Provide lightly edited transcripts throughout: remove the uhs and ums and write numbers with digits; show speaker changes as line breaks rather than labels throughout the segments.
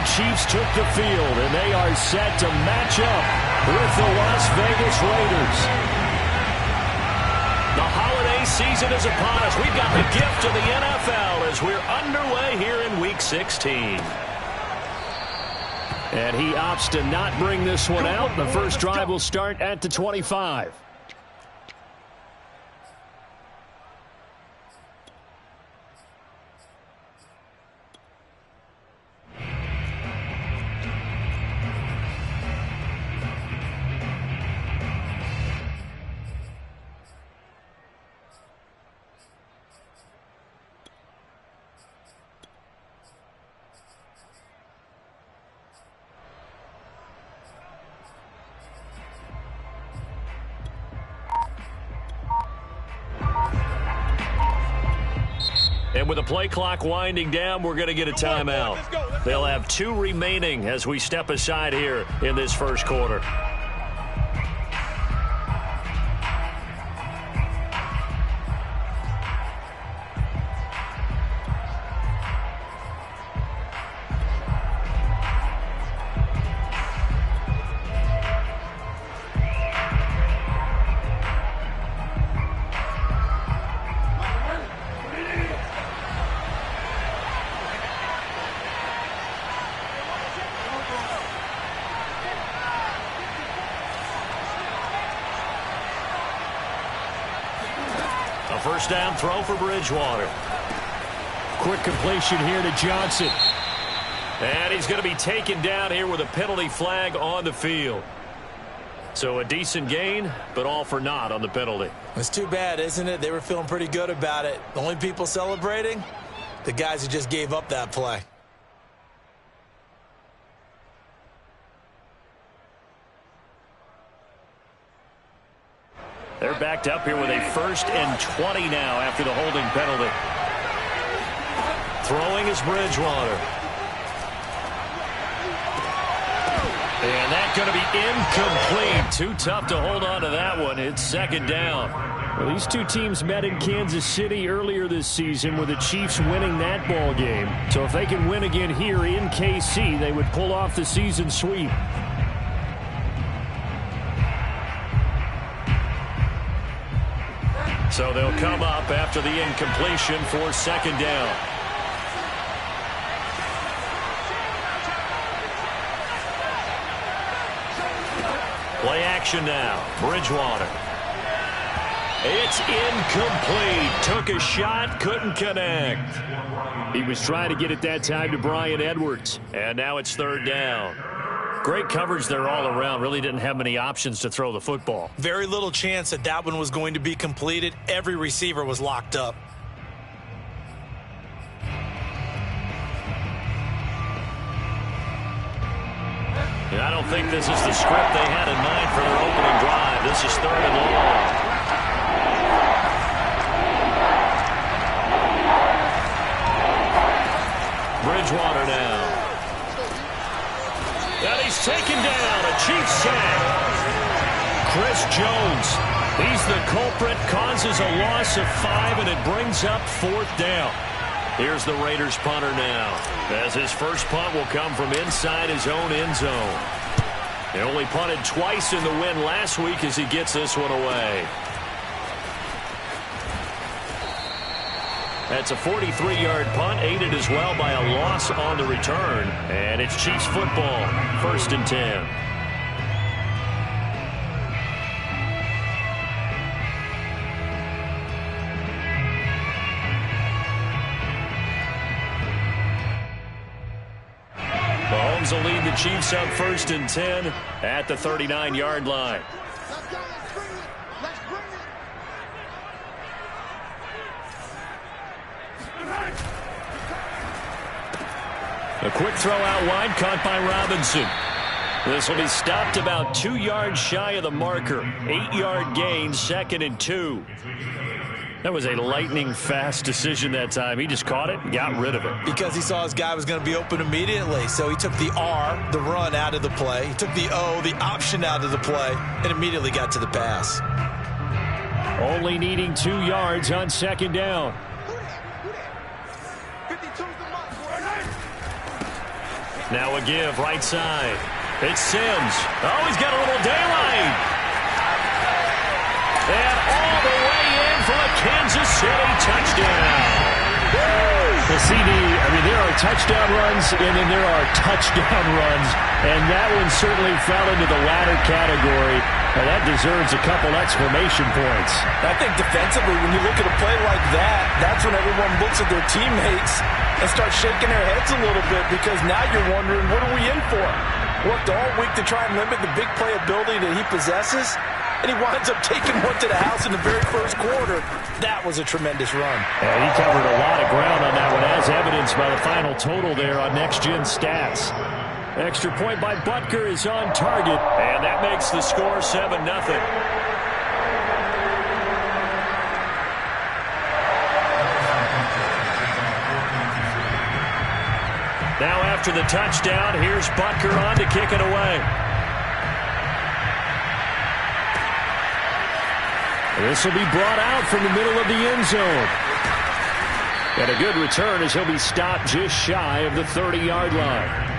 Chiefs took the field, and they are set to match up with the Las Vegas Raiders. The holiday season is upon us. We've got the gift of the NFL as we're underway here in Week 16. And he opts to not bring this one out. The first drive will start at the 25. And with the play clock winding down, we're going to get a timeout. They'll have 2 remaining as we step aside here in this first quarter. First down throw for Bridgewater. Quick completion here to Johnson. And he's going to be taken down here with a penalty flag on the field. So a decent gain, but all for naught on the penalty.
It's too bad, isn't it? They were feeling pretty good about it. The only people celebrating, the guys who just gave up that play.
They're backed up here with a 1st and 20 now after the holding penalty. Throwing is Bridgewater. And that's going to be incomplete. Too tough to hold on to that one. It's 2nd down. Well, these two teams met in Kansas City earlier this season with the Chiefs winning that ball game. So if they can win again here in KC, they would pull off the season sweep. So they'll come up after the incompletion for 2nd down. Play action now. Bridgewater. It's incomplete. Took a shot, couldn't connect. He was trying to get it that time to Bryan Edwards. And now it's 3rd down. Great coverage there all around. Really didn't have many options to throw the football.
Very little chance that that one was going to be completed. Every receiver was locked up.
And I don't think this is the script they had in mind for their opening drive. This is 3rd and long. Bridgewater now. And he's taken down. A Chiefs sack. Chris Jones. He's the culprit. Causes a loss of 5, and it brings up 4th down. Here's the Raiders punter now, as his first punt will come from inside his own end zone. He only punted twice in the win last week as he gets this one away. That's a 43-yard punt, aided as well by a loss on the return. And it's Chiefs football, 1st and 10. Mahomes will lead the Chiefs up 1st and 10 at the 39-yard line. A quick throw out wide, caught by Robinson. This will be stopped about 2 yards shy of the marker. 8-yard gain, 2nd and 2. That was a lightning-fast decision that time. He just caught it and got rid of it.
Because he saw his guy was going to be open immediately. So he took the R, the run, out of the play. He took the O, the option, out of the play, and immediately got to the pass.
Only needing 2 yards on 2nd down. Now a give right side. It's Sims. Oh, he's got a little daylight. And all the way in for a Kansas City touchdown.
The CD, I mean, there are touchdown runs, and then there are touchdown runs, and that one certainly fell into the latter category. Now, that deserves a couple exclamation points.
I think defensively, when you look at a play like that, that's when everyone looks at their teammates and starts shaking their heads a little bit, because now you're wondering, what are we in for? Worked all week to try and limit the big play ability that he possesses, and he winds up taking one to the house in the very first quarter. That was a tremendous run.
And he covered a lot of ground on that one, as evidenced by the final total there on Next Gen Stats. Extra point by Butker is on target.
And that makes the score 7-0. Now after the touchdown, here's Butker on to kick it away.
This will be brought out from the middle of the end zone. And a good return as he'll be stopped just shy of the 30-yard line.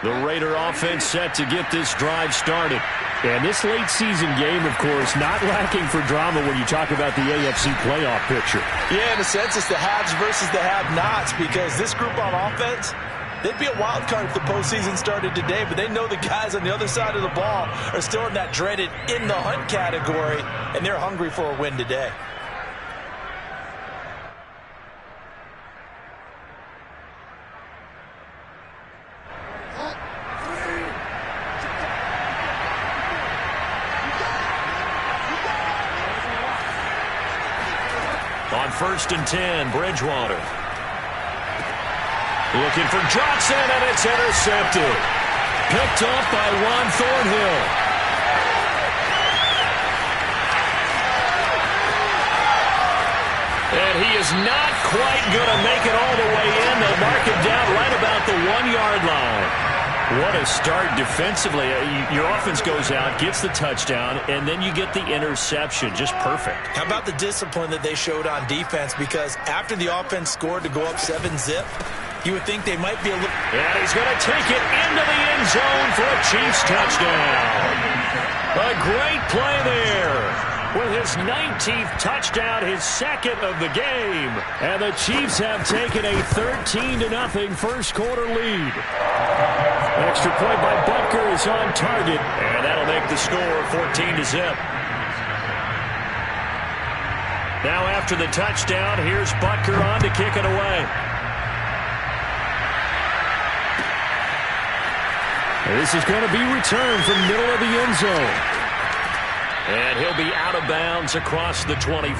The Raider offense set to get this drive started.
And this late season game, of course, not lacking for drama when you talk about the AFC playoff picture.
Yeah, in a sense, it's the haves versus the have-nots, because this group on offense, they'd be a wild card if the postseason started today, but they know the guys on the other side of the ball are still in that dreaded in-the-hunt category, and they're hungry for a win today.
On 1st and 10, Bridgewater. Looking for Johnson, and it's intercepted. Picked up by Juan Thornhill. And he is not quite going to make it all the way in. They'll mark him down right about the 1-yard line. What a start defensively. Your offense goes out, gets the touchdown, and then you get the interception. Just perfect.
How about the discipline that they showed on defense? Because after the offense scored to go up 7-zip, you would think they might be a little...
And he's going to take it into the end zone for a Chiefs touchdown. A great play there. With his 19th touchdown, his second of the game.
And the Chiefs have taken a 13-0 first quarter lead. Extra point by Butker is on target.
And that'll make the score 14-0. Now after the touchdown, here's Butker on to kick it away.
This is going to be returned from middle of the end zone.
And he'll be out of bounds across the 25.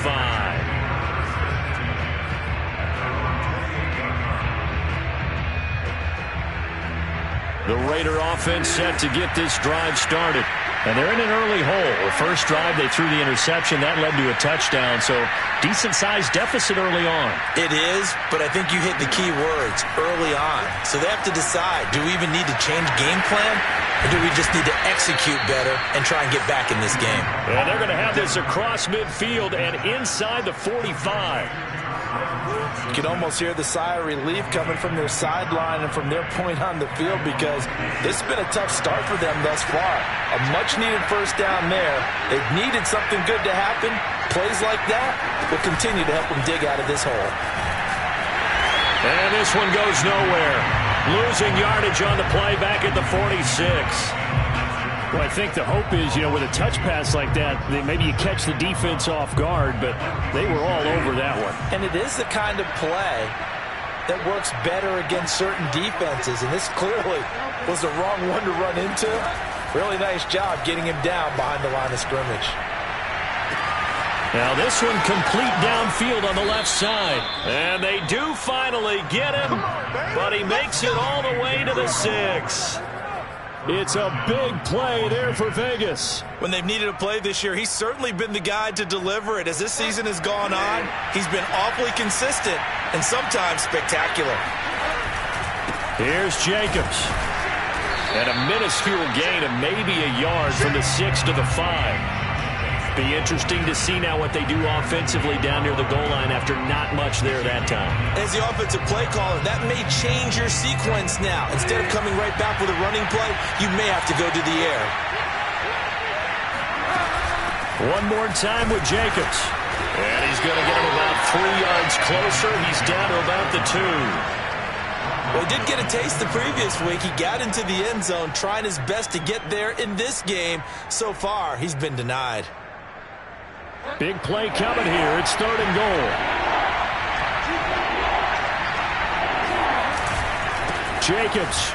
The Raider offense set to get this drive started. And they're in an early hole. The first drive, they threw the interception. That led to a touchdown. So decent-sized deficit early on.
It is, but I think you hit the key words, early on. So they have to decide, do we even need to change game plan? Or do we just need to execute better and try and get back in this game?
And they're going to have this across midfield and inside the 45.
You can almost hear the sigh of relief coming from their sideline and from their point on the field, because this has been a tough start for them thus far. A much-needed first down there. They've needed something good to happen. Plays like that will continue to help them dig out of this hole.
And this one goes nowhere. Losing yardage on the play back at the 46.
Well, I think the hope is, with a touch pass like that, maybe you catch the defense off guard, but they were all over that one.
And it is the kind of play that works better against certain defenses, and this clearly was the wrong one to run into. Really nice job getting him down behind the line of scrimmage.
Now this one complete downfield on the left side. And they do finally get him, but he makes it all the way to the 6.
It's a big play there for Vegas.
When they've needed a play this year, he's certainly been the guy to deliver it. As this season has gone on, he's been awfully consistent and sometimes spectacular.
Here's Jacobs. And a minuscule gain of maybe a yard from the 6 to the 5. Be interesting to see now what they do offensively down near the goal line after not much there that time.
As the offensive play caller, that may change your sequence now. Instead of coming right back with a running play, you may have to go to the air.
One more time with Jacobs. And he's going to get him about 3 yards closer. He's down to about the 2.
Well, he did get a taste the previous week. He got into the end zone trying his best to get there in this game. So far, he's been denied.
Big play coming here. It's 3rd and goal. Jacobs.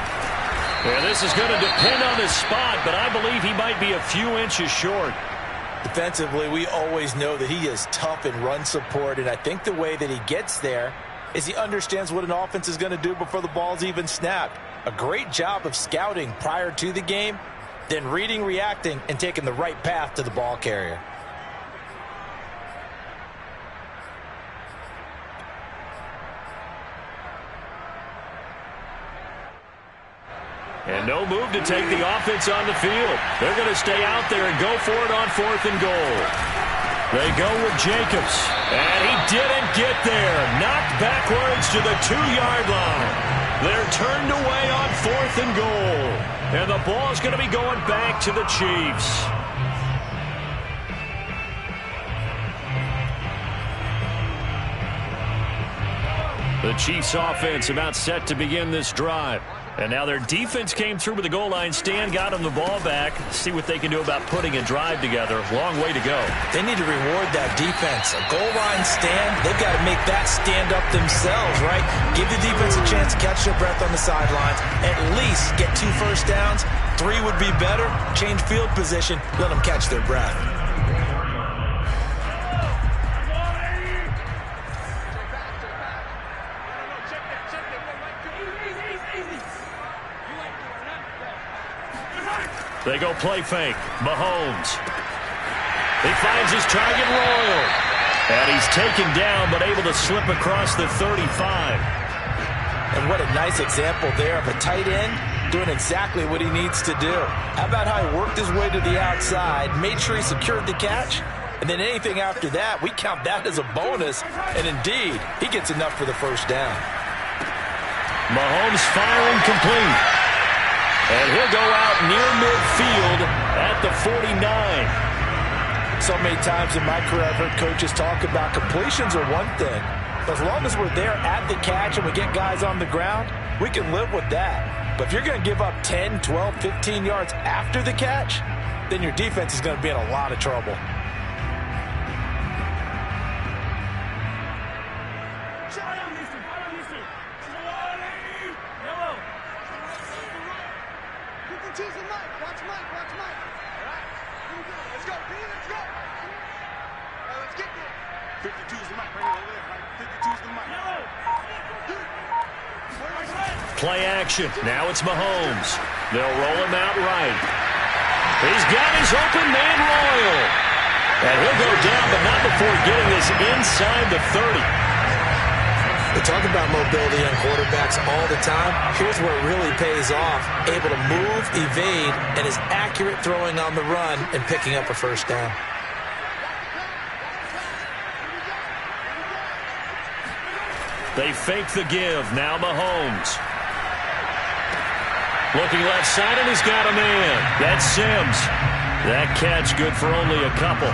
Yeah, this is going to depend on the spot, but I believe he might be a few inches short.
Defensively, we always know that he is tough in run support, and I think the way that he gets there is he understands what an offense is going to do before the ball's even snapped. A great job of scouting prior to the game, then reading, reacting, and taking the right path to the ball carrier.
And no move to take the offense on the field. They're going to stay out there and go for it on 4th and goal. They go with Jacobs. And he didn't get there. Knocked backwards to the 2-yard line. They're turned away on 4th and goal. And the ball's going to be going back to the Chiefs. The Chiefs offense about set to begin this drive. And now their defense came through with the goal line stand, got them the ball back. See what they can do about putting a drive together. Long way to go.
They need to reward that defense. A goal line stand, they've got to make that stand up themselves, right? Give the defense a chance to catch their breath on the sidelines. At least get 2 first downs. 3 would be better. Change field position. Let them catch their breath.
They go play fake. Mahomes. He finds his target, Royal. And he's taken down but able to slip across the 35.
And what a nice example there of a tight end doing exactly what he needs to do. How about how he worked his way to the outside, made sure he secured the catch, and then anything after that, we count that as a bonus. And indeed, he gets enough for the first down.
Mahomes firing complete. And he'll go out near midfield at the 49.
So many times in my career, I've heard coaches talk about completions are one thing. But as long as we're there at the catch and we get guys on the ground, we can live with that. But if you're going to give up 10, 12, 15 yards after the catch, then your defense is going to be in a lot of trouble.
Play action. Now it's Mahomes. They'll roll him out right. He's got his open man, Royal. And he'll go down, but not before getting this inside the 30.
We talk about mobility on quarterbacks all the time. Here's where it really pays off. Able to move, evade, and is accurate throwing on the run and picking up a first down.
They fake the give. Now Mahomes. Looking left side, and he's got a man. That's Sims. That catch good for only a couple.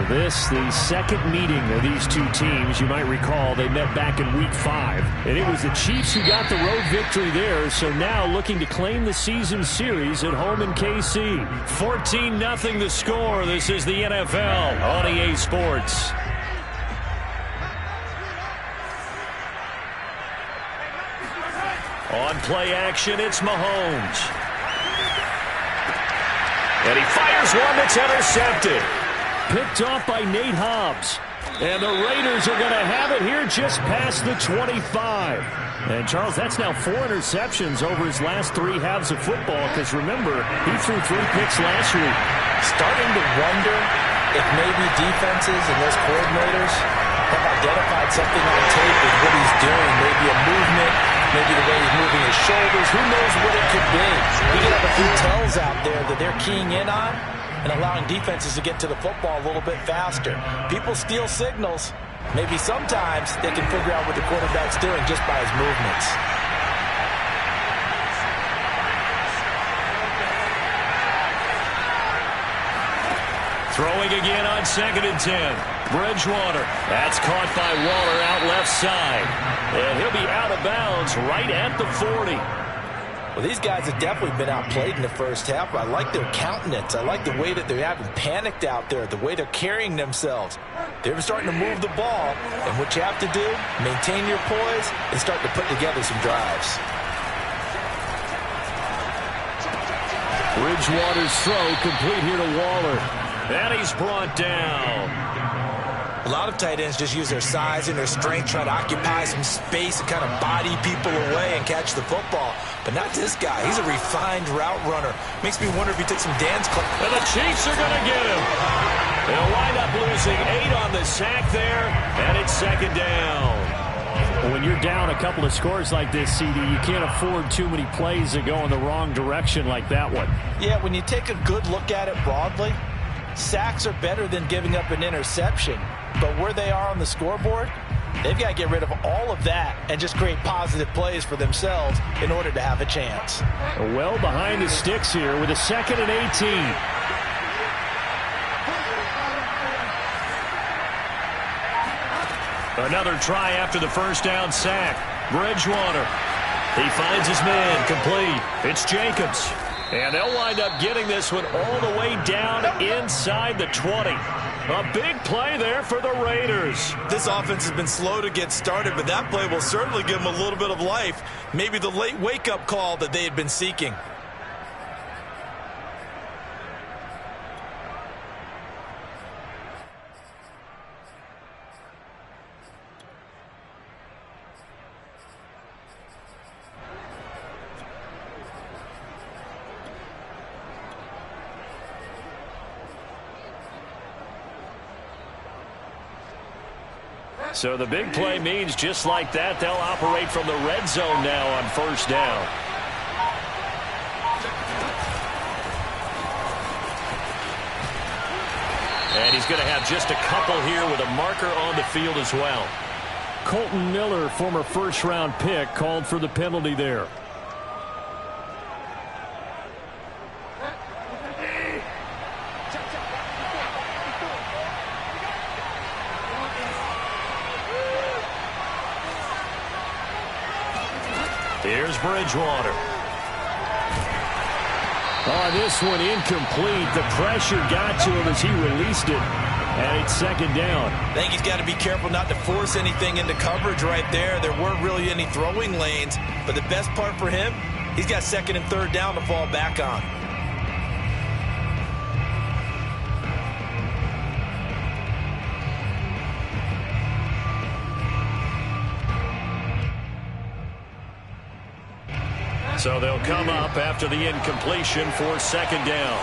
This, the second meeting of these two teams. You might recall they met back in Week 5. And it was the Chiefs who got the road victory there. So now looking to claim the season series at home in KC. 14-0 the score. This is the NFL on EA Sports. On play action, it's Mahomes. And he fires one that's intercepted. Picked off by Nate Hobbs. And the Raiders are going to have it here just past the 25. And, Charles, that's now 4 interceptions over his last 3 halves of football because, remember, he threw 3 picks last week.
Starting to wonder if maybe defenses and those coordinators have identified something on tape with what he's doing. Maybe a movement, maybe the way he's moving his shoulders. Who knows what it could be? We could have a few tells out there that they're keying in on and allowing defenses to get to the football a little bit faster. People steal signals. Maybe sometimes they can figure out what the quarterback's doing just by his movements.
Throwing again on 2nd and 10. Bridgewater. That's caught by Waller out left side. And he'll be out of bounds right at the 40.
Well, these guys have definitely been outplayed in the first half. I like their countenance. I like the way that they're having panicked out there, the way they're carrying themselves. They're starting to move the ball, and what you have to do, maintain your poise and start to put together some drives.
Bridgewater's throw complete here to Waller.
And he's brought down.
A lot of tight ends just use their size and their strength, try to occupy some space and kind of body people away and catch the football. But not this guy. He's a refined route runner. Makes me wonder if he took some dance class.
And the Chiefs are going to get him. They'll wind up losing 8 on the sack there, and it's 2nd down.
When you're down a couple of scores like this, CD, you can't afford too many plays that go in the wrong direction like that one.
Yeah, when you take a good look at it broadly, sacks are better than giving up an interception. But where they are on the scoreboard, they've got to get rid of all of that and just create positive plays for themselves in order to have a chance.
Well behind the sticks here with a 2nd and 18.
Another try after the first down sack. Bridgewater. He finds his man complete. It's Jacobs. And they'll wind up getting this one all the way down inside the 20. A big play there for the Raiders.
This offense has been slow to get started, but that play will certainly give them a little bit of life. Maybe the late wake-up call that they had been seeking.
So the big play means just like that, they'll operate from the red zone now on 1st down. And he's going to have just a couple here with a marker on the field as well.
Colton Miller, former 1st-round pick, called for the penalty there.
Here's Bridgewater.
Oh, this one incomplete. The pressure got to him as he released it. And it's 2nd down.
I think he's got to be careful not to force anything into coverage right there. There weren't really any throwing lanes. But the best part for him, he's got 2nd and 3rd down to fall back on.
So they'll come up after the incompletion for 2nd down.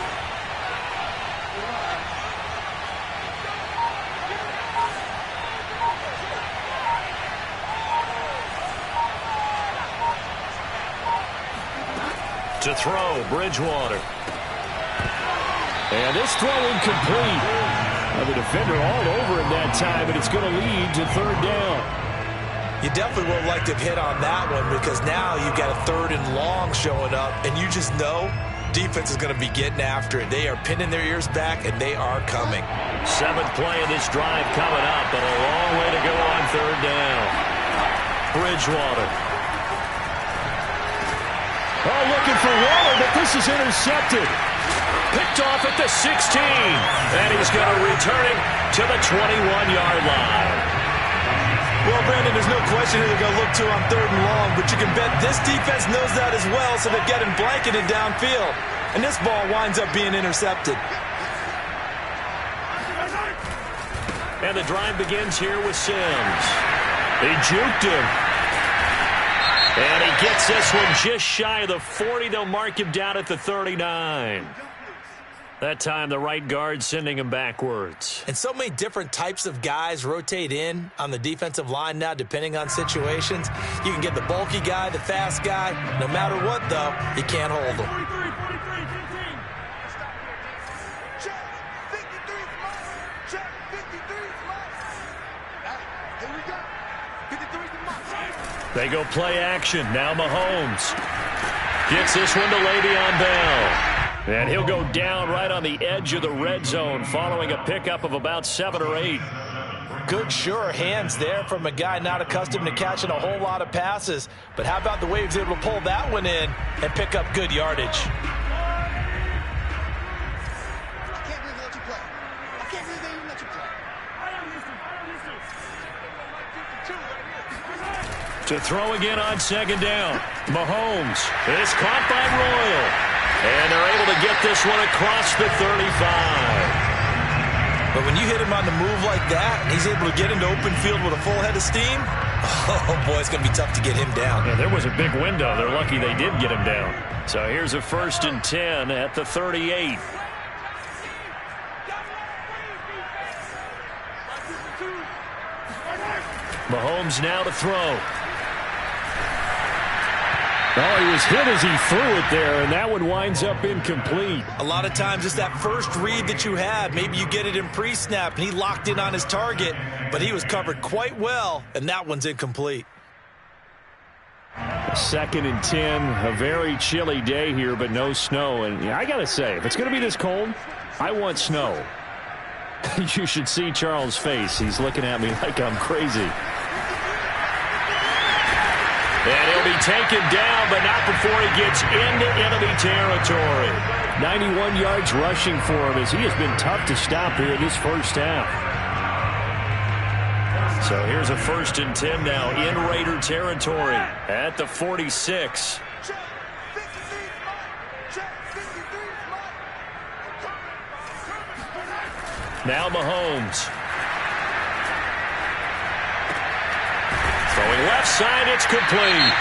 To throw, Bridgewater.
And this throw incomplete. Well, the defender all over him that time, and it's going to lead to 3rd down.
You definitely would have liked to have hit on that one because now you've got a 3rd and long showing up, and you just know defense is going to be getting after it. They are pinning their ears back, and they are coming.
7th play of this drive coming up, but a long way to go on 3rd down. Bridgewater.
Oh, looking for Waller, but this is intercepted.
Picked off at the 16, and he's going to return it to the 21-yard line.
Well, Brandon, there's no question who they're going to look to on 3rd and long, but you can bet this defense knows that as well, so they're getting blanketed downfield. And this ball winds up being intercepted.
And the drive begins here with Sims. He juked him. And he gets this one just shy of the 40. They'll mark him down at the 39. That time, the right guard sending him backwards.
And so many different types of guys rotate in on the defensive line now, depending on situations. You can get the bulky guy, the fast guy. No matter what, though, you can't hold them.
They go play action. Now Mahomes gets this one to Le'Veon Bell. And he'll go down right on the edge of the red zone following a pickup of about 7 or 8.
Good, sure hands there from a guy not accustomed to catching a whole lot of passes. But how about the way he was able to pull that one in and pick up good yardage?
To throw again on second down. Mahomes is caught by Royal. And they're able to get this one across the 35.
But when you hit him on the move like that, and he's able to get into open field with a full head of steam, oh, boy, it's going to be tough to get him down.
Yeah, there was a big window. They're lucky they did get him down. So here's a 1st and 10 at the 38. Mahomes now to throw.
Well, he was hit as he threw it there, and that one winds up incomplete.
A lot of times it's that first read that you have. Maybe you get it in pre-snap, and he locked in on his target, but he was covered quite well, and that one's incomplete.
2nd and 10, a very chilly day here, but no snow. And I got to say, if it's going to be this cold, I want snow. You should see Charles' face. He's looking at me like I'm crazy.
And he'll be taken down, but not before he gets into enemy territory.
91 yards rushing for him as he has been tough to stop here in this first half.
So here's a 1st and 10 now in Raider territory at the 46. Now Mahomes. Throwing left side, it's complete.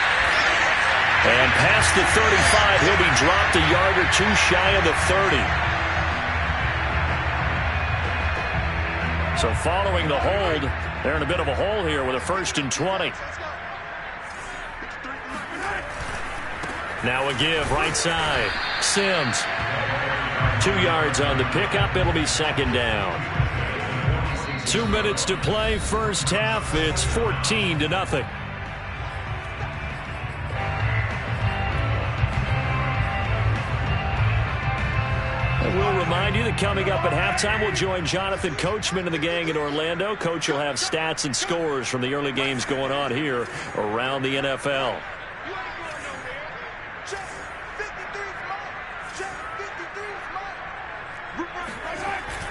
And past the 35, he'll be dropped a yard or two shy of the 30. So following the hold, they're in a bit of a hole here with a 1st and 20. Now a give, right side. Sims. 2 yards on the pickup. It'll be 2nd down. 2 minutes to play, first half. It's 14-0. And we'll remind you that coming up at halftime, we'll join Jonathan Coachman and the gang in Orlando. Coach will have stats and scores from the early games going on here around the NFL.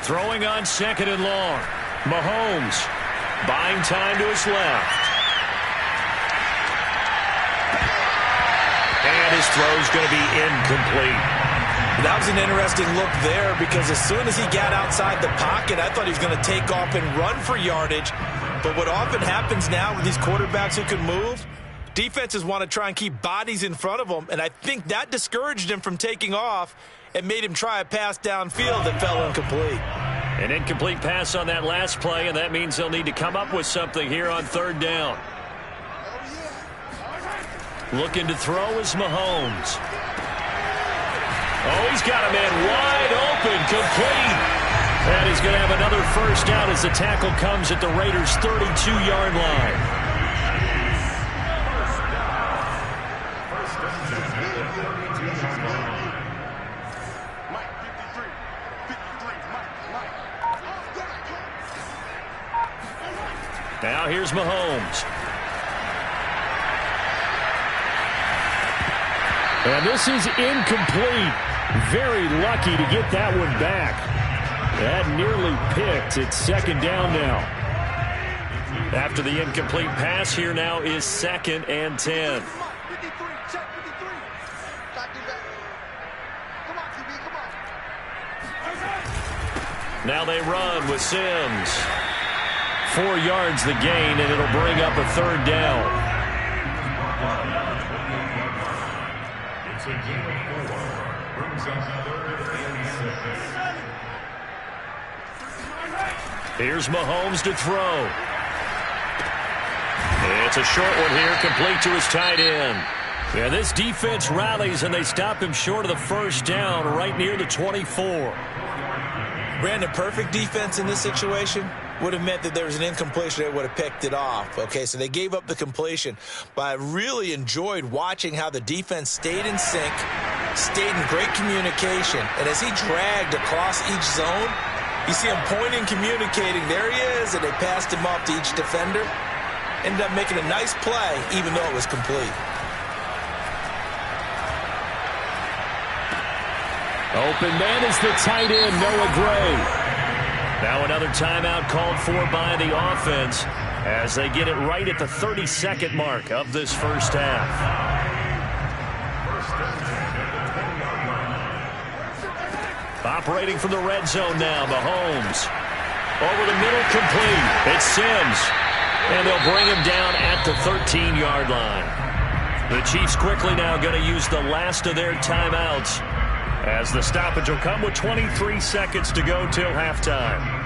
Throwing on 2nd and long. Mahomes buying time to his left. And his throw's going to be incomplete.
That was an interesting look there because as soon as he got outside the pocket, I thought he was going to take off and run for yardage. But what often happens now with these quarterbacks who can move, defenses want to try and keep bodies in front of them, and I think that discouraged him from taking off and made him try a pass downfield that fell incomplete.
An incomplete pass on that last play, and that means they'll need to come up with something here on 3rd down. Looking to throw is Mahomes. Oh, he's got a man wide open, complete. And he's going to have another 1st down as the tackle comes at the Raiders' 32-yard line. Now here's Mahomes.
And this is incomplete. Very lucky to get that one back. That nearly picked. It's 2nd down now.
After the incomplete pass, here now is 2nd and 10. Now they run with Sims. 4 yards the gain, and it'll bring up a 3rd down. It's a gain of 4. Brings up 3rd and 6. Here's Mahomes to throw. It's a short one here, complete to his tight end. Yeah, this defense rallies, and they stop him short of the 1st down right near the 24.
Brandon, perfect defense in this situation would have meant that there was an incompletion. They would have picked it off. Okay, so they gave up the completion. But I really enjoyed watching how the defense stayed in sync, stayed in great communication. And as he dragged across each zone, you see him pointing, communicating. There he is, and they passed him off to each defender. Ended up making a nice play, even though it was complete.
Open man is the tight end, Noah Gray. Now another timeout called for by the offense as they get it right at the 32nd mark of this first half. Operating from the red zone now, Mahomes. Over the middle, complete. It's Sims. And they'll bring him down at the 13-yard line. The Chiefs quickly now going to use the last of their timeouts, as the stoppage will come with 23 seconds to go till halftime.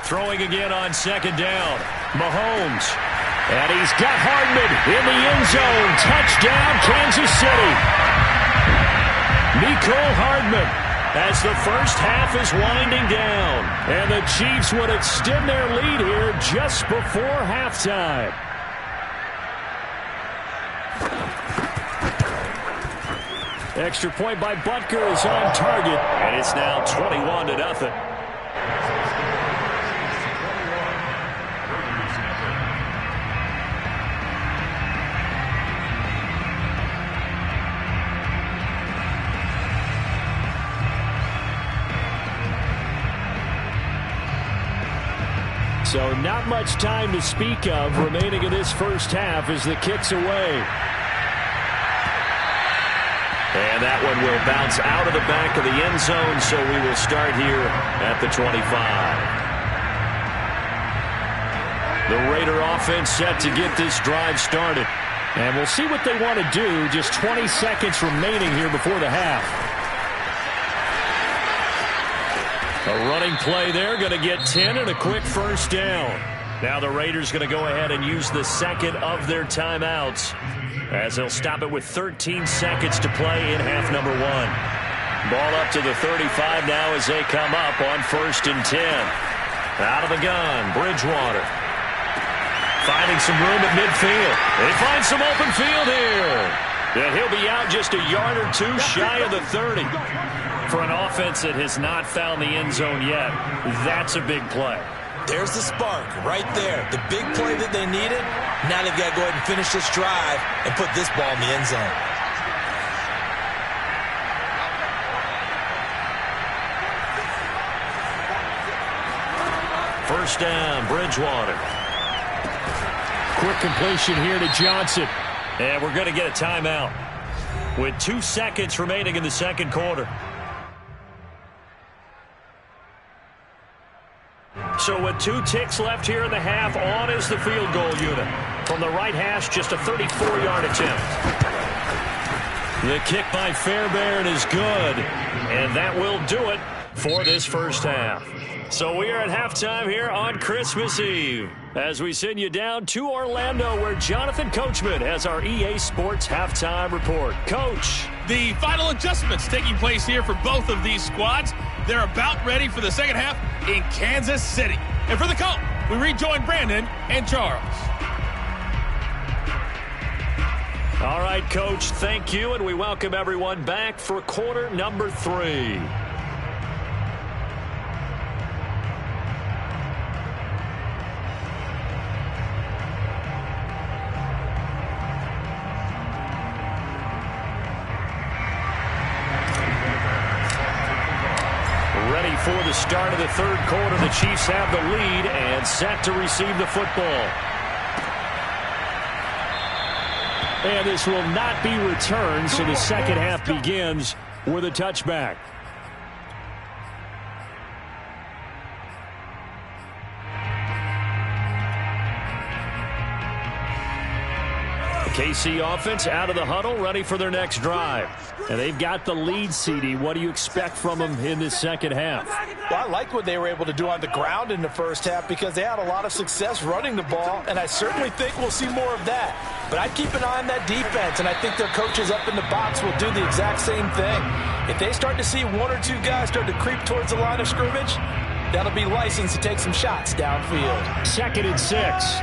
Throwing again on 2nd down. Mahomes. And he's got Hardman in the end zone. Touchdown, Kansas City. Mecole Hardman as the first half is winding down. And the Chiefs would extend their lead here just before halftime. Extra point by Butker is on target. And it's now 21-0. So not much time to speak of remaining in this first half as the kick's away. And that one will bounce out of the back of the end zone, so we will start here at the 25. The Raider offense set to get this drive started. And we'll see what they want to do. Just 20 seconds remaining here before the half. A running play there, going to get 10 and a quick first down. Now the Raiders going to go ahead and use the second of their timeouts, as they'll stop it with 13 seconds to play in half number 1. Ball up to the 35 now as they come up on 1st and 10. Out of the gun, Bridgewater. Finding some room at midfield. They find some open field here. And he'll be out just a yard or two shy of the 30. For an offense that has not found the end zone yet, that's a big play.
There's the spark right there. The big play that they needed. Now they've got to go ahead and finish this drive and put this ball in the end zone.
First down, Bridgewater. Quick completion here to Johnson. And we're going to get a timeout with 2 seconds remaining in the second quarter. So with 2 ticks left here in the half, on is the field goal unit. From the right hash, just a 34-yard attempt. The kick by Fairbairn is good, and that will do it for this first half. So we are at halftime here on Christmas Eve as we send you down to Orlando, where Jonathan Coachman has our EA Sports halftime report. Coach.
The final adjustments taking place here for both of these squads. They're about ready for the second half in Kansas City. And for the call, we rejoin Brandon and Charles.
All right, Coach, thank you, and we welcome everyone back for quarter number 3. Ready for the start of the third quarter. The Chiefs have the lead and set to receive the football. And this will not be returned, so the second half begins with a touchback. KC offense out of the huddle, ready for their next drive. And they've got the lead, CD. What do you expect from them in this second half?
Well, I like what they were able to do on the ground in the first half because they had a lot of success running the ball, and I certainly think we'll see more of that. But I'd keep an eye on that defense, and I think their coaches up in the box will do the exact same thing. If they start to see one or two guys start to creep towards the line of scrimmage, that'll be licensed to take some shots downfield.
2nd and 6.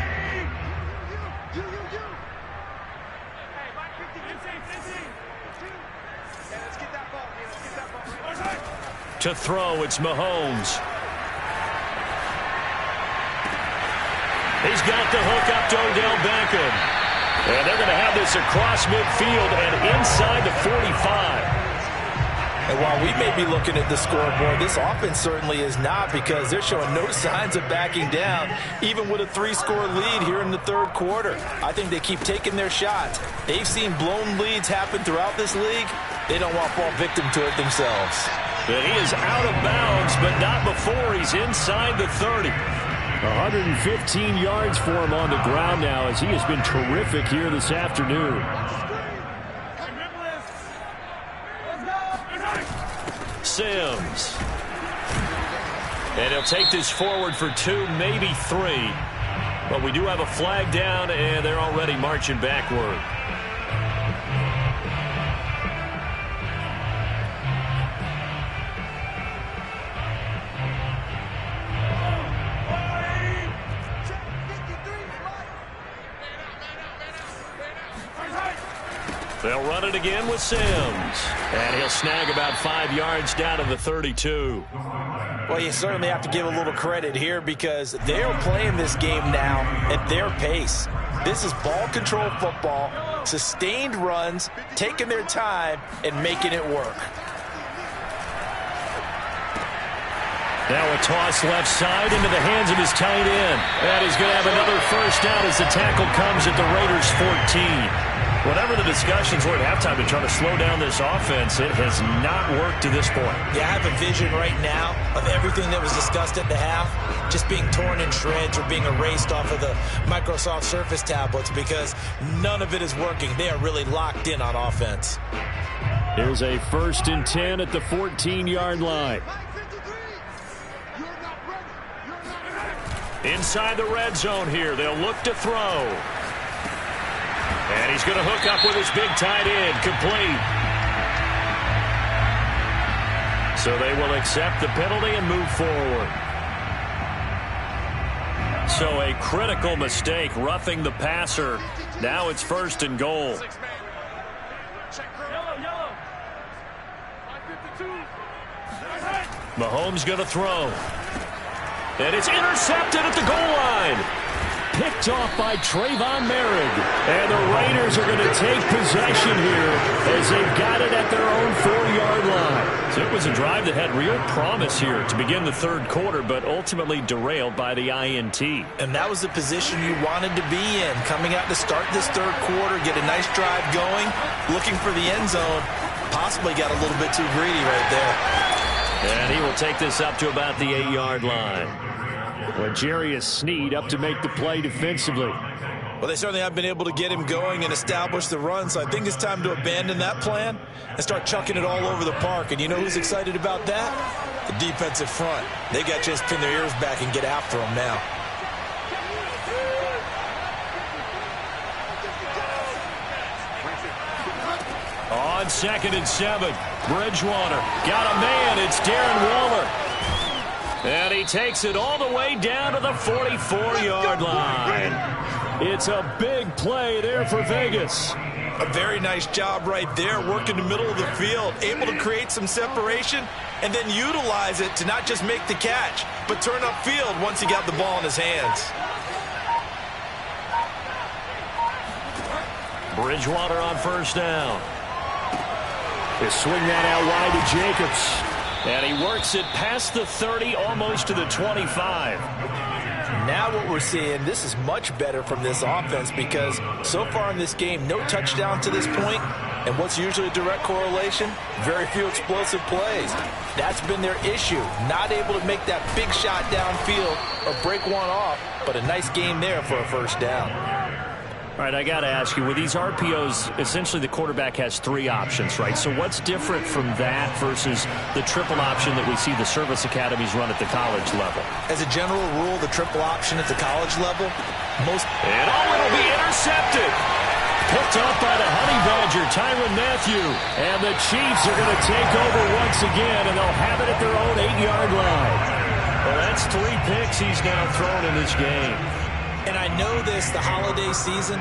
To throw, it's Mahomes. He's got the hook up to Odell Beckham. And they're going to have this across midfield and inside the 45.
And while we may be looking at the scoreboard, this offense certainly is not, because they're showing no signs of backing down, even with a 3-score lead here in the third quarter. I think they keep taking their shots. They've seen blown leads happen throughout this league. They don't want to fall victim to it themselves.
But he is out of bounds, but not before he's inside the 30. 115 yards for him on the ground now, as he has been terrific here this afternoon. Sims. And he'll take this forward for 2, maybe 3. But we do have a flag down, and they're already marching backward. They'll run it again with Sims. And he'll snag about 5 yards down to the 32.
Well, you certainly have to give a little credit here, because they're playing this game now at their pace. This is ball control football, sustained runs, taking their time, and making it work.
Now a toss left side into the hands of his tight end. And he's going to have another first down as the tackle comes at the Raiders' 14. Whatever the discussions were at halftime to try to slow down this offense, it has not worked to this point.
Yeah, I have a vision right now of everything that was discussed at the half just being torn in shreds or being erased off of the Microsoft Surface tablets, because none of it is working. They are really locked in on offense.
Here's a 1st and 10 at the 14-yard line. Inside the red zone here, they'll look to throw. And he's going to hook up with his big tight end, complete. So they will accept the penalty and move forward. So a critical mistake, roughing the passer. Now it's 1st and goal. Mahomes going to throw. And it's intercepted at the goal line. Picked off by Trayvon Merritt. And the Raiders are going to take possession here as they've got it at their own 4-yard line. So it was a drive that had real promise here to begin the third quarter, but ultimately derailed by the INT.
And that was the position you wanted to be in, coming out to start this third quarter, get a nice drive going, looking for the end zone. Possibly got a little bit too greedy right there.
And he will take this up to about the 8-yard line. Well, Jarius Sneed up to make the play defensively.
Well, they certainly have been able to get him going and establish the run, so I think it's time to abandon that plan and start chucking it all over the park. And you know who's excited about that? The defensive front. They got to just pin their ears back and get after him now.
On 2nd and 7, Bridgewater got a man. It's Darren Waller. And he takes it all the way down to the 44-yard line. It's a big play there for Vegas.
A very nice job right there, working the middle of the field, able to create some separation and then utilize it to not just make the catch, but turn upfield once he got the ball in his hands.
Bridgewater on 1st down. They swing that out wide to Jacobs. And he works it past the 30, almost to the 25.
Now what we're seeing, this is much better from this offense because so far in this game, no touchdown to this point. And what's usually a direct correlation? Very few explosive plays. That's been their issue. Not able to make that big shot downfield or break one off, but a nice game there for a first down.
All right, I got to ask you, with these RPOs, essentially the quarterback has 3 options, right? So what's different from that versus the triple option that we see the service academies run at the college level?
As a general rule, the triple option at the college level,
And it'll be intercepted. Picked up by the Honey Badger, Tyrann Mathieu. And the Chiefs are going to take over once again, and they'll have it at their own 8-yard line. Well, that's 3 picks he's now thrown in this game.
And I know this, the holiday season,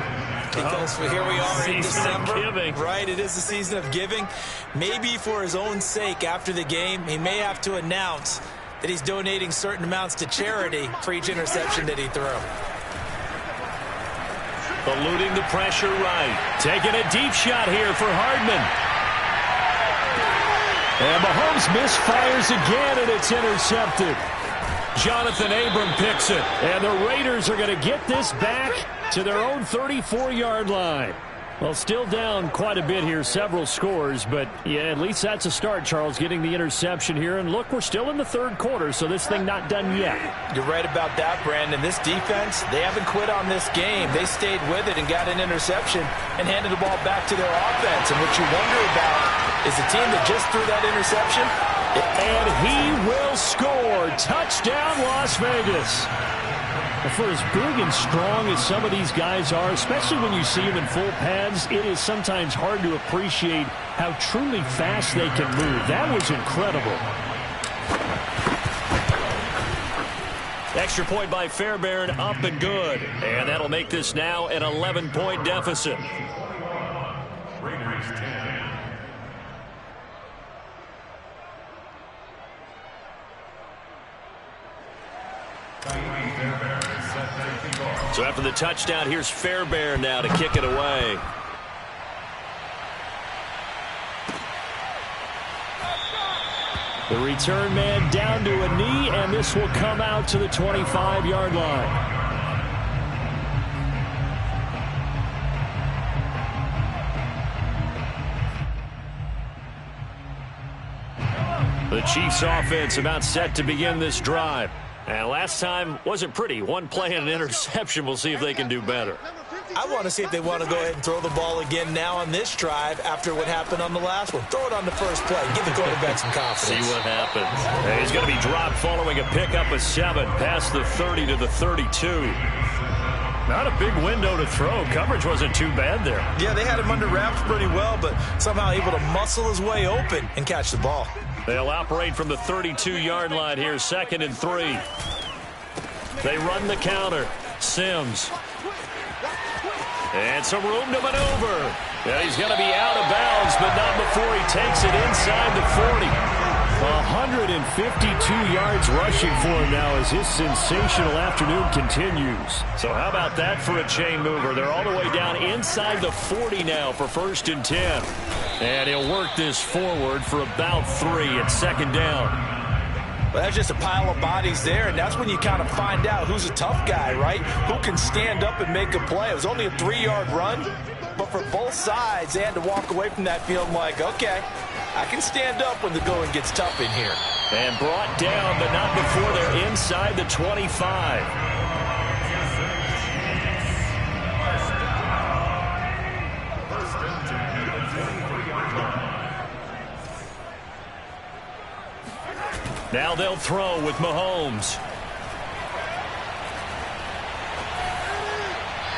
because here we are in December. Right, it is the season of giving. Maybe for his own sake after the game, he may have to announce that he's donating certain amounts to charity for each interception that he threw.
Eluding the pressure right. Taking a deep shot here for Hardman. And Mahomes misfires again, and it's intercepted. Jonathan Abram picks it, and the Raiders are going to get this back to their own 34-yard line. Well, still down quite a bit here, several scores, but yeah, at least that's a start, Charles, getting the interception here. And look, we're still in the third quarter, so this thing not done yet. You're right about that, Brandon. This defense, they haven't quit on this game. They stayed with it and got an interception and handed the ball back to their offense. And what you wonder about is the team that just threw that interception. And he will score. Touchdown, Las Vegas. For as big and strong as some of these guys are, especially when you see them in full pads, it is sometimes hard to appreciate how truly fast they can move. That was incredible. Extra point by Fairbairn, up and good. And that'll make this now an 11-point deficit. Raiders 10. So after the touchdown, here's Fairbairn now to kick it away. The return man down to a knee, and this will come out to the 25-yard line. The Chiefs offense about set to begin this drive. And last time wasn't pretty. One play and an interception. We'll see if they can do better. I want to see if they want to go ahead and throw the ball again now on this drive after what happened on the last one. Throw it on the first play. Give the quarterback some confidence. See what happens. And he's going to be dropped following a pickup of 7 past the 30 to the 32. Not a big window to throw. Coverage wasn't too bad there. Yeah, they had him under wraps pretty well, but somehow able to muscle his way open and catch the ball. They'll operate from the 32-yard line here, 2nd and 3. They run the counter. Sims. And some room to maneuver. Yeah, he's going to be out of bounds, but not before he takes it inside the 40. 152 yards rushing for him now as his sensational afternoon continues. So how about that for a chain mover? They're all the way down inside the 40 now for 1st and 10. And he'll work this forward for about 3 at 2nd down. Well, that's just a pile of bodies there, and that's when you kind of find out who's a tough guy, right? Who can stand up and make a play. It was only a 3-yard run, but for both sides, they had to walk away from that feeling like, okay, I can stand up when the going gets tough in here. And brought down, but not before they're inside the 25. Now they'll throw with Mahomes.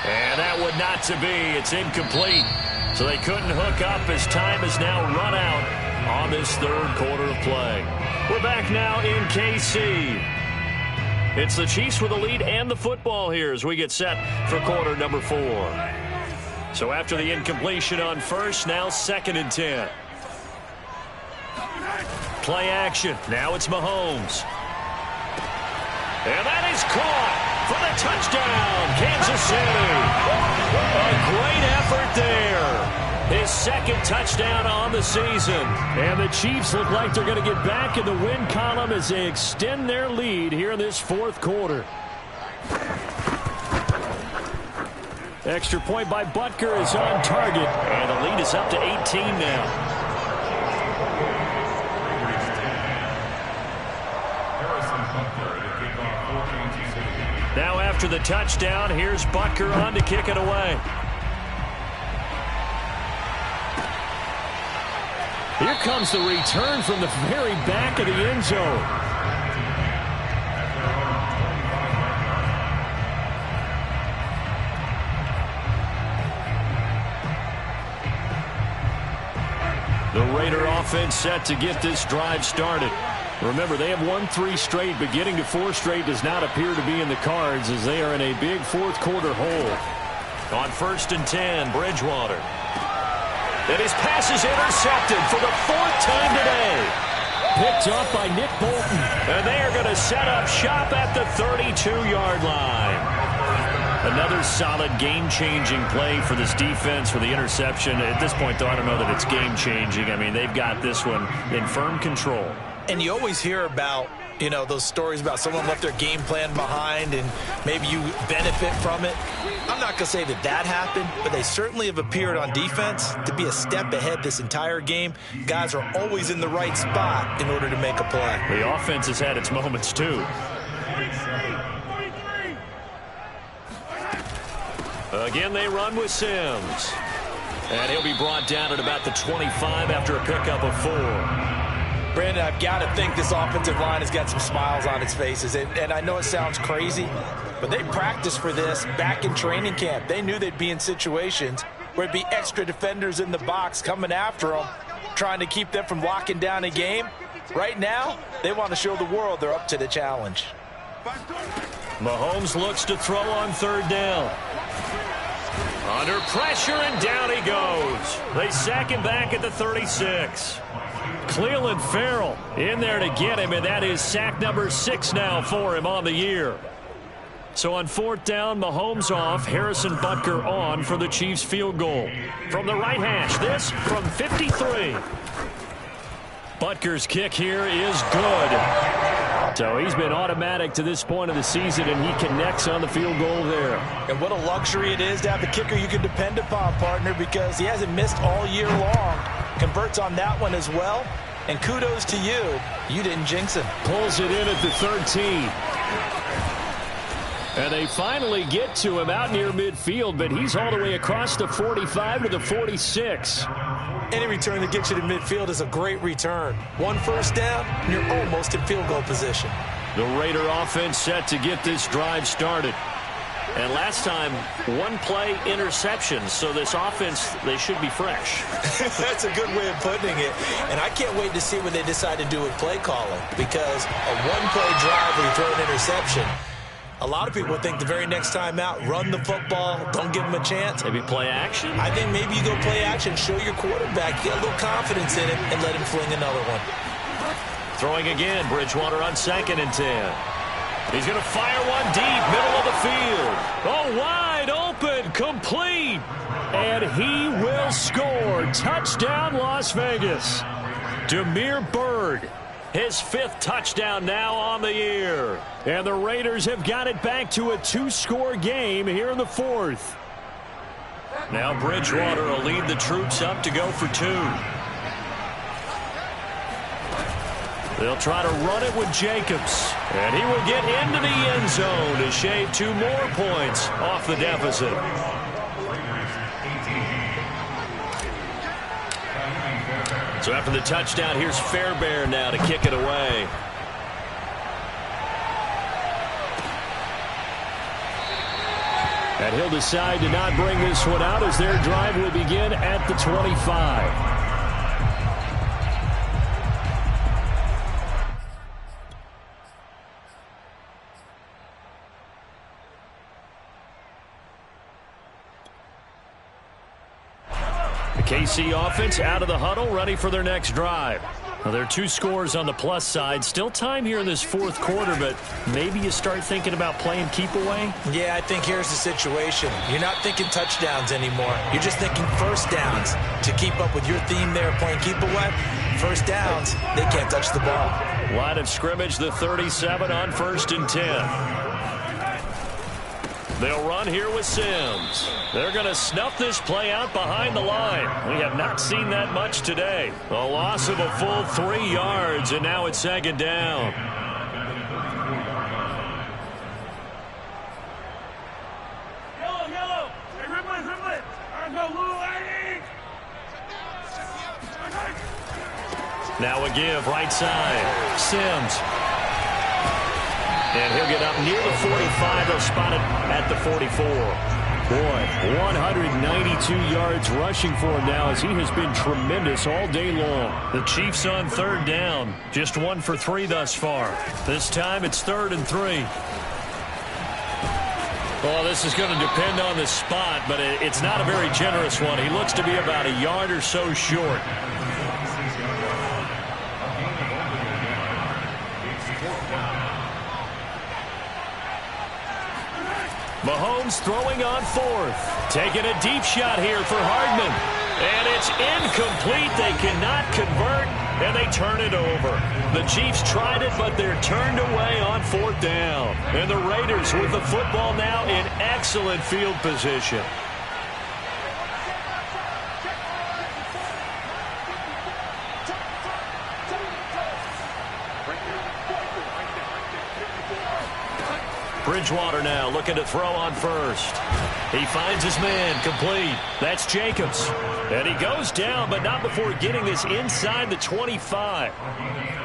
And that would not to be. It's incomplete. So they couldn't hook up as time has now run out on this 3rd quarter of play. We're back now in KC. It's the Chiefs with the lead and the football here as we get set for quarter number 4. So after the incompletion on first, now 2nd and 10. Play action. Now it's Mahomes. And that is caught for the touchdown, Kansas City. A great effort there. His second touchdown on the season.
And the Chiefs look like they're going to get back in the win column as they extend their lead here in this fourth quarter. Extra point by Butker is on target.
And the lead is up to 18 now. Now after the touchdown, here's Butker on to kick it away.
Here comes the return from the very back of the end zone.
The Raider offense set to get this drive started. Remember, they have won 3 straight, but getting to 4 straight does not appear to be in the cards as they are in a big fourth quarter hole. On 1st and 10, Bridgewater. And his pass is intercepted for the 4th time today.
Picked up by Nick Bolton.
And they are going to set up shop at the 32-yard line. Another solid game-changing play for this defense for the interception. At this point, though, I don't know that it's game-changing. I mean, they've got this one in firm control.
And you always hear about, you know, those stories about someone left their game plan behind and maybe you benefit from it. I'm not going to say that that happened, but they certainly have appeared on defense to be a step ahead this entire game. Guys are always in the right spot in order to make a play.
The offense has had its moments, too. Again, they run with Sims. And he'll be brought down at about the 25 after a pickup of 4.
Brandon, I've got to think this offensive line has got some smiles on its faces. And I know it sounds crazy, but they practiced for this back in training camp. They knew they'd be in situations where it'd be extra defenders in the box coming after them, trying to keep them from locking down a game. Right now, they want to show the world they're up to the challenge.
Mahomes looks to throw on 3rd down. Under pressure, and down he goes. They sack him back at the 36. Cleveland Farrell in there to get him, and that is sack number 6 now for him on the year. So on 4th down, Mahomes off, Harrison Butker on for the Chiefs field goal. From the right hash, this from 53. Butker's kick here is good. So he's been automatic to this point of the season, and he connects on the field goal there.
And what a luxury it is to have a kicker you can depend upon, partner, because he hasn't missed all year long. Converts on that one as well. And kudos to you. You didn't jinx him.
Pulls it in at the 13. And they finally get to him out near midfield, but he's all the way across the 45 to the 46.
Any return that gets you to midfield is a great return. 1 first down, and you're almost in field goal position.
The Raider offense set to get this drive started. And last time, 1 play interception, so this offense, they should be fresh.
That's a good way of putting it. And I can't wait to see what they decide to do with play calling, because a 1-play drive where you throw an interception, a lot of people think the very next time out, run the football, don't give them a chance.
Maybe play action?
I think maybe you go play action, show your quarterback, get a little confidence in him, and let him fling another one.
Throwing again, Bridgewater on 2nd and 10. He's going to fire one deep, middle of the field. Oh, wide open, complete. And he will score. Touchdown, Las Vegas. Damiere Byrd. His 5th touchdown now on the year.
And the Raiders have got it back to a 2-score game here in the 4th.
Now Bridgewater will lead the troops up to go for 2. They'll try to run it with Jacobs. And he will get into the end zone to shave 2 more points off the deficit. So after the touchdown, here's Fairbairn now to kick it away.
And he'll decide to not bring this one out as their drive will begin at the 25. KC offense out of the huddle, ready for their next drive.
Well, there are 2 scores on the plus side. Still time here in this fourth quarter, but maybe you start thinking about playing keep away?
Yeah, I think here's the situation. You're not thinking touchdowns anymore. You're just thinking first downs. To keep up with your theme there, playing keep away, first downs, they can't touch the ball.
Line of scrimmage, the 37 on 1st and 10. They'll run here with Sims. They're going to snuff this play out behind the line. We have not seen that much today. A loss of a full 3 yards, and now it's 2nd down. Now a give, right side. Sims. And he'll get up near the 45. They'll spot it at the 44. Boy, 192 yards rushing for him now as he has been tremendous all day long. The Chiefs on 3rd down. Just 1 for 3 thus far. This time it's 3rd and 3. Well, this is going to depend on the spot, but it's not a very generous one. He looks to be about a yard or so short. Mahomes throwing on 4th. Taking a deep shot here for Hardman. And it's incomplete. They cannot convert, and they turn it over. The Chiefs tried it, but they're turned away on 4th down. And the Raiders with the football now in excellent field position. Bridgewater now looking to throw on 1st. He finds his man, complete. That's Jacobs. And he goes down, but not before getting this inside the 25.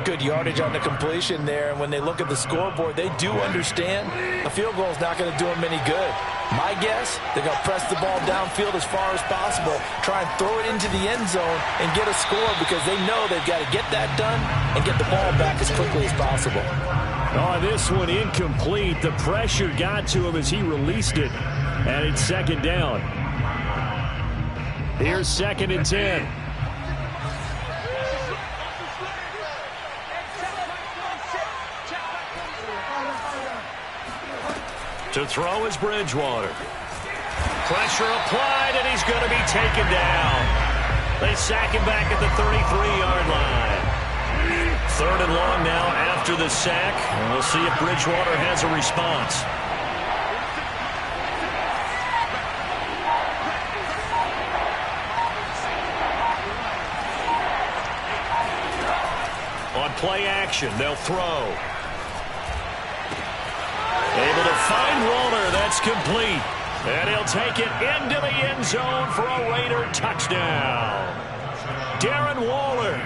Good yardage on the completion there. And when they look at the scoreboard, they do understand a field goal is not going to do them any good. My guess, they're going to press the ball downfield as far as possible, try and throw it into the end zone and get a score because they know they've got to get that done and get the ball back as quickly as possible.
Oh, this one incomplete. The pressure got to him as he released it. And it's 2nd down. Here's 2nd and 10.
To throw is Bridgewater. Pressure applied, and he's going to be taken down. They sack him back at the 33-yard line. 3rd and long now after the sack. And we'll see if Bridgewater has a response. On play action, they'll throw. Able to find Waller. That's complete. And he'll take it into the end zone for a Raider touchdown. Darren Waller,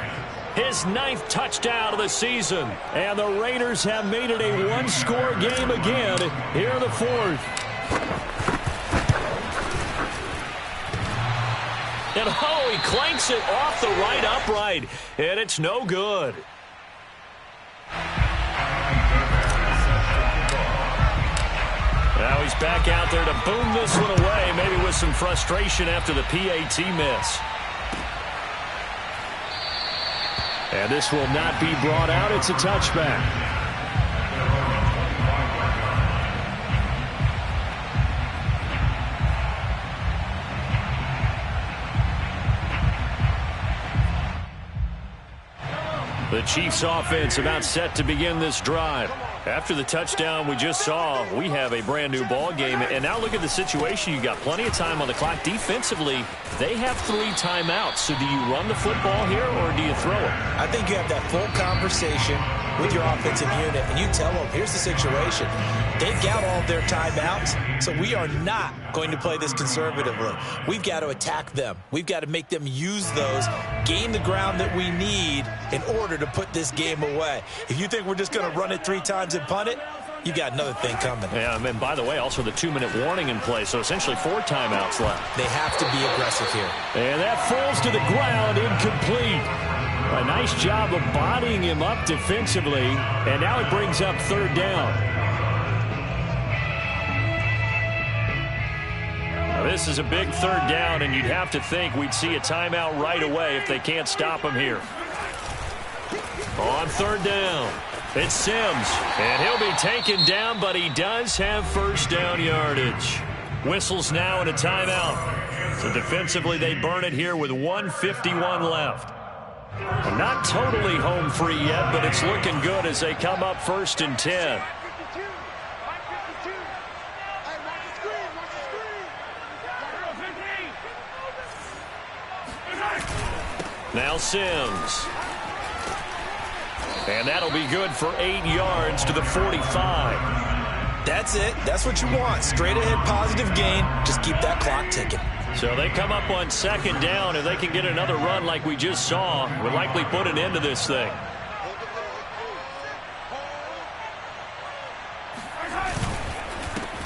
his 9th touchdown of the season. And the Raiders have made it a one-score game again here in the 4th. And oh, he clanks it off the right upright. And it's no good. Now he's back out there to boom this one away, maybe with some frustration after the PAT miss. And this will not be brought out. It's a touchback. The Chiefs offense about set to begin this drive. After the touchdown we just saw, we have a brand new ball game. And now look at the situation. You got plenty of time on the clock. Defensively, they have 3 timeouts. So do you run the football here or do you throw it?
I think you have that full conversation with your offensive unit, and you tell them, here's the situation. They've got all of their timeouts, so we are not going to play this conservatively. We've got to attack them. We've got to make them use those, gain the ground that we need in order to put this game away. If you think we're just going to run it 3 times and punt it, you got another thing coming.
Yeah, and by the way, also the 2-minute warning in play, so essentially 4 timeouts left.
They have to be aggressive here.
And that falls to the ground, incomplete. A nice job of bodying him up defensively, and now it brings up 3rd down. Now this is a big 3rd down, and you'd have to think we'd see a timeout right away if they can't stop him here.
On third down, it's Sims, and he'll be taken down, but he does have first down yardage. Whistles now and a timeout. So defensively, they burn it here with 1:51 left. Well, not totally home free yet, but it's looking good as they come up 1st and 10. Now Sims. And that'll be good for 8 yards to the 45.
That's it. That's what you want. Straight ahead positive gain. Just keep that clock ticking.
So they come up on 2nd down. If they can get another run like we just saw, would likely put an end to this thing.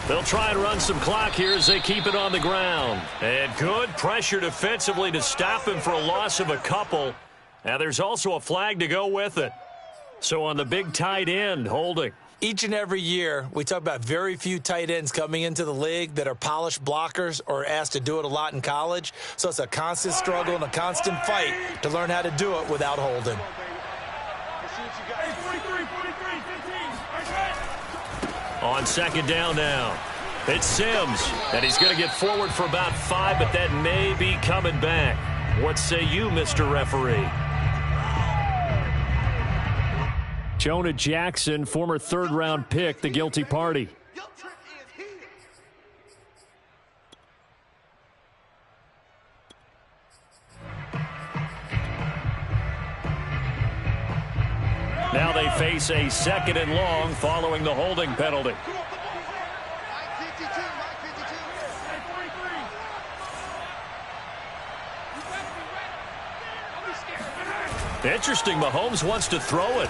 They'll try and run some clock here as they keep it on the ground. And good pressure defensively to stop him for a loss of a couple. Now there's also a flag to go with it. So on the big tight end, holding.
Each and every year, we talk about very few tight ends coming into the league that are polished blockers or asked to do it a lot in college. So it's a constant struggle and a constant fight to learn how to do it without holding.
On 2nd down now, it's Sims, and he's going to get forward for about 5, but that may be coming back. What say you, Mr. Referee?
Jonah Jackson, former 3rd-round pick, the guilty party.
Now they face a 2nd and long following the holding penalty. Interesting, Mahomes wants to throw it.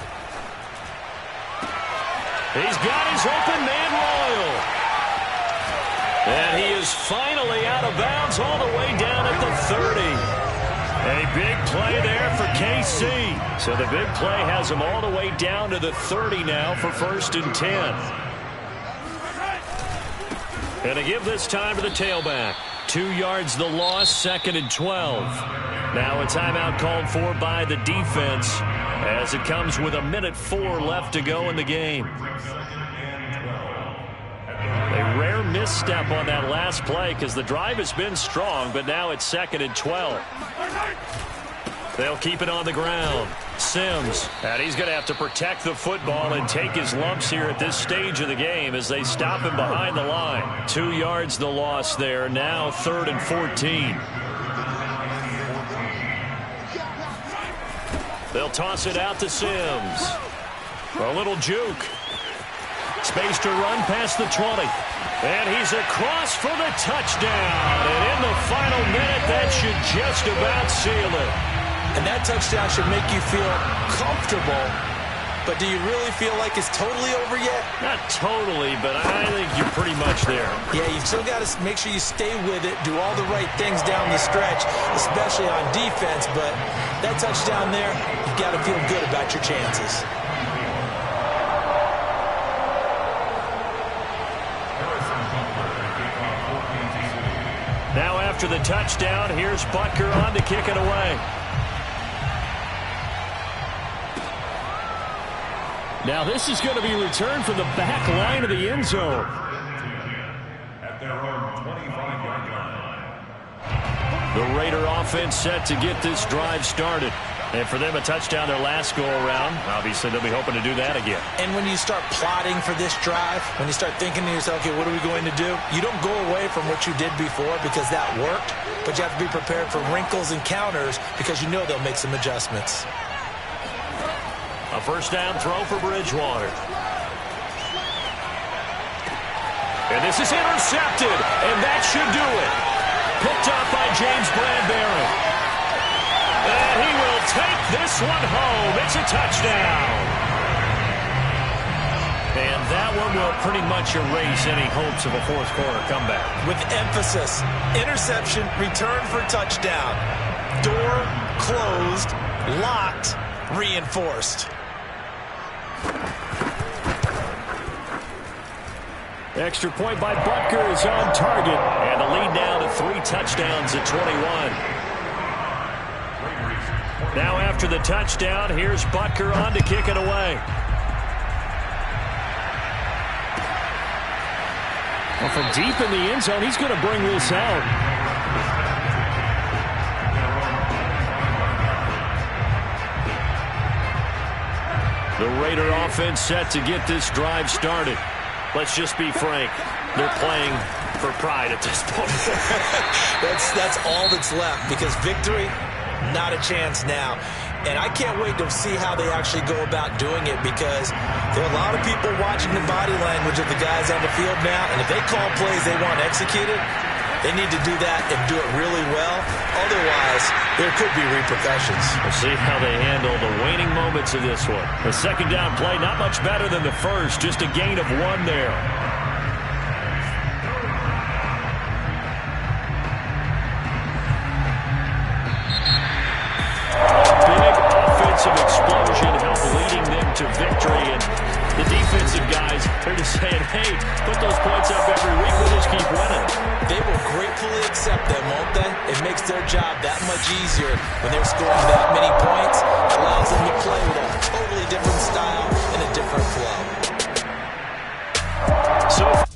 He's got his open man Royal. And he is finally out of bounds all the way down at the 30. A big play there for KC. So the big play has him all the way down to the 30 now for 1st and 10. And to give this time to the tailback. 2 yards the loss, 2nd and 12. Now a timeout called for by the defense as it comes with 1:04 left to go in the game. A rare misstep on that last play because the drive has been strong, but now it's 2nd and 12. They'll keep it on the ground. Sims, and he's going to have to protect the football and take his lumps here at this stage of the game as they stop him behind the line. 2 yards the loss there, now 3rd and 14. They'll toss it out to Sims. A little juke. Space to run past the 20. And he's across for the touchdown. And in the final minute, that should just about seal it.
And that touchdown should make you feel comfortable. But do you really feel like it's totally over yet?
Not totally, but I think you're pretty much there.
Yeah, you've still got to make sure you stay with it, do all the right things down the stretch, especially on defense. But that touchdown there, you've got to feel good about your chances.
Now after the touchdown, here's Butker on to kick it away.
Now this is going to be returned from the back line of the end zone.
At their own 25-yard line.
The Raider offense set to get this drive started. And for them, a touchdown their last go-around. Obviously, they'll be hoping to do that again.
And when you start plotting for this drive, when you start thinking to yourself, okay, what are we going to do? You don't go away from what you did before because that worked, but you have to be prepared for wrinkles and counters because you know they'll make some adjustments.
A first down throw for Bridgewater. And this is intercepted, and that should do it. Picked up by James Bradbury. And he will take this one home. It's a touchdown. And that one will pretty much erase any hopes of a fourth quarter comeback.
With emphasis, interception, return for touchdown. Door closed, locked, reinforced.
Extra point by Butker is on target. And the lead now to 3 touchdowns at 21. Now after the touchdown, here's Butker on to kick it away.
Well, from deep in the end zone, he's going to bring this out.
The Raider offense set to get this drive started. Let's just be frank. They're playing for pride at this point.
That's all that's left, because victory, not a chance now. And I can't wait to see how they actually go about doing it, because there are a lot of people watching the body language of the guys on the field now, and if they call plays they want executed, they need to do that and do it really well. Otherwise, there could be repercussions.
We'll see how they handle the waning moments of this one. The second down play, not much better than the first, just a gain of 1 there. Explosion helped leading them to victory, and the defensive guys are just saying, hey, put those points up every week, we'll just keep winning.
They will gratefully accept them, won't they? It makes their job that much easier when they're scoring that many points. It allows them to play with a totally different style and a different flow.
So